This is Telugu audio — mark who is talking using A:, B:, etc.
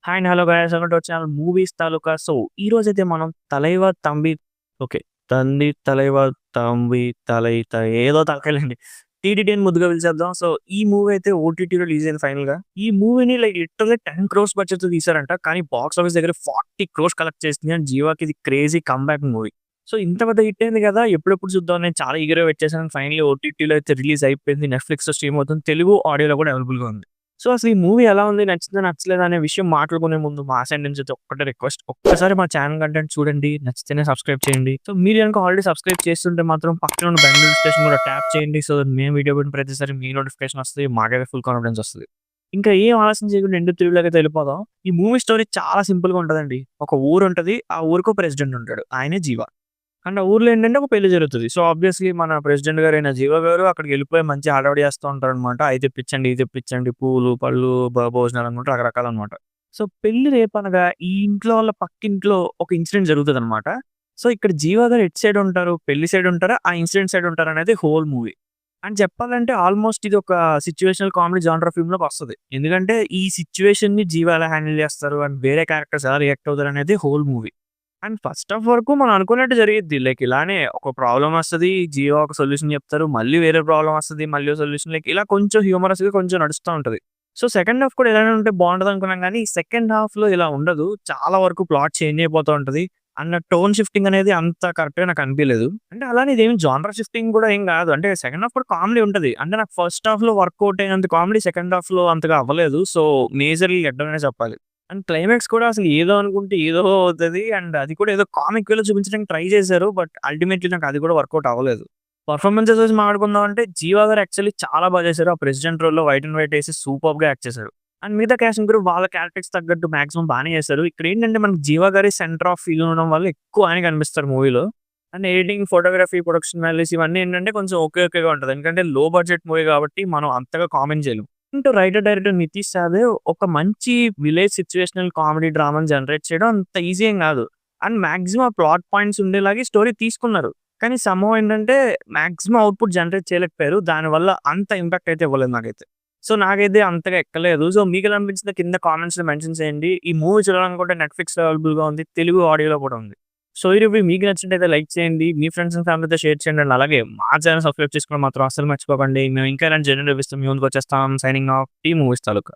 A: Hi and hello guys welcome to our channel movies taluka. So ఈ రోజైతే మనం తలైవా తంబి ఓకే తంది తలైవా తంబి తలై ఏదో తలకాయలండి టీటీడీ అని ముద్దుగా పిలిచేద్దాం. సో ఈ మూవీ అయితే ఓటీటీలో రిలీజ్ అయింది ఫైనల్ గా. ఈ మూవీని లైక్ లిటరల్లీ 10 crores బడ్జెట్ తో తీసారంట, కానీ బాక్స్ ఆఫీస్ దగ్గర 40 crores కలెక్ట్ చేసింది. అండ్ జీవాకి ఇది క్రేజీ కమ్బ్యాక్ మూవీ. సో ఇంత పెద్ద హిట్ అయింది కదా, ఎప్పుడెప్పుడు చూద్దాం నేను చాలా ఈగర్ గా వెయిట్ చేశాను. ఫైనల్లీ ఓటీటీలో అయితే రిలీజ్ అయిపోయింది, నెట్ఫ్లిక్స్ లో స్ట్రీమ్ అవుతుంది, తెలుగు ఆడియోలో కూడా అవైలబుల్ గా ఉంది. సో అసలు ఈ మూవీ ఎలా ఉంది, నచ్చిందా నచ్చలేదా అనే విషయం మాట్లాడుకునే ముందు మా సైడ్ నుంచి అయితే ఒక్కటే రిక్వెస్ట్, ఒక్కసారి మా ఛానల్ కంటెంట్ చూడండి, నచ్చితేనే సబ్స్క్రైబ్ చేయండి. సో మీరు కనుక ఆల్రెడీ సబ్స్క్రైబ్ చేస్తుంటే మాత్రం పక్కన ఉన్న బెల్ నోటిఫికేషన్ కూడా ట్యాప్ చేయండి. సో మేము వీడియో పెట్టిన ప్రతిసారి మీ నోటిఫికేషన్ వస్తుంది, మాకైతే ఫుల్ కాన్ఫిడెన్స్ వస్తుంది. ఇంకా ఏం ఆలస్యం చేయకుండా ఎండు తెలుగులోకి వెళ్ళిపోదాం. ఈ మూవీ స్టోరీ చాలా సింపుల్ గా ఉంటదండి. ఒక ఊరు ఉంటది, ఆ ఊరికి ప్రెసిడెంట్ ఉంటాడు, ఆయనే జీవా. అండ్ ఆ ఊర్లో ఏంటంటే ఒక పెళ్లి జరుగుతది. సో ఆబ్వియస్‌లీ మన ప్రెసిడెంట్ గారైన జీవ గారు అక్కడికెళ్ళిపోయి మంచి హడావిడి చేస్తూ ఉంటారనమాట. అయి తెప్పించండి, ఇది తెప్పించండి, పూలు, పళ్ళు, భోజనాలు అనుకుంట రకరకాలనమాట. సో పెళ్లి రేపనగా ఈ ఇంట్లో వాళ్ళ పక్కింట్లో ఒక ఇన్సిడెంట్ జరుగుతదనమాట. సో ఇక్కడ జీవ గారు ఎటు సైడ్ ఉంటారు, పెళ్లి సైడ్ ఉంటారా, ఆ ఇన్సిడెంట్ సైడ్ ఉంటారనేది హోల్ మూవీ. అండ్ చెప్పాలంటే ఆల్మోస్ట్ ఇది ఒక సిట్యుయేషనల్ కామెడీ జానర్ ఫిల్మ్‌లోకొస్తది. ఎందుకంటే ఈ సిట్యుయేషన్‌ని జీవ ఎలా హ్యాండిల్ చేస్తారు అండ్ వేరే క్యారెక్టర్స్ ఎలా రియాక్ట్ అవుతారనేది whole movie. And first half వరకు మనం అనుకున్నట్టు జరిగిద్ది. లైక్ ఇలానే ఒక ప్రాబ్లమ్ వస్తది, జియో ఒక సొల్యూషన్ చెప్తారు, మళ్ళీ వేరే ప్రాబ్లమ్ వస్తది, మళ్ళీ ఓ సొల్యూషన్, లైక్ ఇలా కొంచెం హ్యూమరస్‌గా కొంచెం నడుస్తా ఉంటది. సో సెకండ్ హాఫ్ కూడా ఇలానే ఉంటే బావుంటదనుకున్నాం గానీ, సెకండ్ హాఫ్‌లో ఇలా ఉండదు. చాలా వరకు ప్లాట్ చేంజ్ అయిపోతా ఉంటది. అండ్ టోన్ షిఫ్టింగ్ అనేది అంత కరెక్ట్‌గా నాకు అనిపియలేదు. అంటే అలానే ఇదేమి జానర్ షిఫ్టింగ్ కూడా ఏం గాదు. అంటే సెకండ్ హాఫ్ కూడా కామెడీ ఉంటది. అంటే నాకు ఫస్ట్ హాఫ్‌లో వర్కౌట్ అయినంత కామెడీ సెకండ్ హాఫ్‌లో అంతగా అవ్వలేదు. సో మేజర్‌లీ అనే చెప్పాలి. అండ్ క్లైమాక్స్ కూడా అసలు ఏదో అనుకుంటే ఏదో అవుతది. అండ్ అది కూడా ఏదో కామిక్ వేలో చూపించడానికి ట్రై చేశారు. బట్ అల్టిమేట్‌లీ నాకు అది కూడా వర్కౌట్ అవ్వలేదు. పెర్ఫార్మన్సెస్ వైస్ మాట్లాడుకుందాం అంటే జీవా గారు యాక్చువల్లీ చాలా బాగా చేశారు. ఆ ప్రెసిడెంట్ రోల్‌లో వైట్ అండ్ వైట్ ఏసి సూపర్బ్‌గా యాక్ట్ చేశారు. అండ్ మిగతా కాస్ట్ కూడా వాళ్ళ క్యారెక్టర్స్ తగ్గట్టు మాక్సిమం బానే చేశారు. ఇక్కడ ఏంటంటే మనకి జీవా గారి సెంటర్ ఆఫ్ ఫీల్ ఉండడం వల్ల ఎక్కువ ఆయన కనిపిస్తారు మూవీలో. And editing, photography, production values ఇవన్నీ ఏంటంటే కొంచెం ఓకే ఓకేగా ఉంటది. ఎందుకంటే లో బడ్జెట్ మూవీ కాబట్టి మనం అంతగా కామెంట్ చేయలేం. రైటర్ డైరెక్టర్ నితీష్ సాదేవ్ ఒక మంచి విలేజ్ సిట్యుయేషనల్ కామెడీ డ్రామాని జనరేట్ చేయడం అంత ఈజీ ఏం కాదు. అండ్ మాక్సిమం ప్లాట్ పాయింట్స్ ఉండేలాగే స్టోరీ తీసుకున్నారు. కానీ సమ్‌హౌ ఏంటంటే మాక్సిమం అవుట్‌పుట్ జనరేట్ చేయలేకపోయారు. దానివల్ల అంత ఇంపాక్ట్ అయితే ఇవ్వలేదు నాకైతే. సో నాకైతే అంతగా ఎక్కలేదు. సో మీకెలా అనిపించిందో కింద కామెంట్స్‌లో మెన్షన్ చేయండి. ఈ మూవీ చూడాలనుకుంటే నెట్‌ఫ్లిక్స్‌లో అవైలబుల్‌గా ఉంది, తెలుగు ఆడియోలో కూడా ఉంది. సో ఈ రివ్యూ మీకు నచ్చినట్టయితే లైక్ చేయండి, మీ ఫ్రెండ్స్ అండ్ ఫ్యామిలీతో షేర్ చేయండి. అండ్ అలాగే మా ఛానెల్ సబ్స్క్రైబ్ చేసుకోవడం మాత్రం అస్సలు మర్చిపోకండి. మేము ఇంకా ఇలాంటి జెన్యూన్ రివ్యూస్‌తో మీ ముందుకు వచ్చేస్తాం. సైనింగ్ ఆఫ్, టీ మూవీస్ తాలూకా.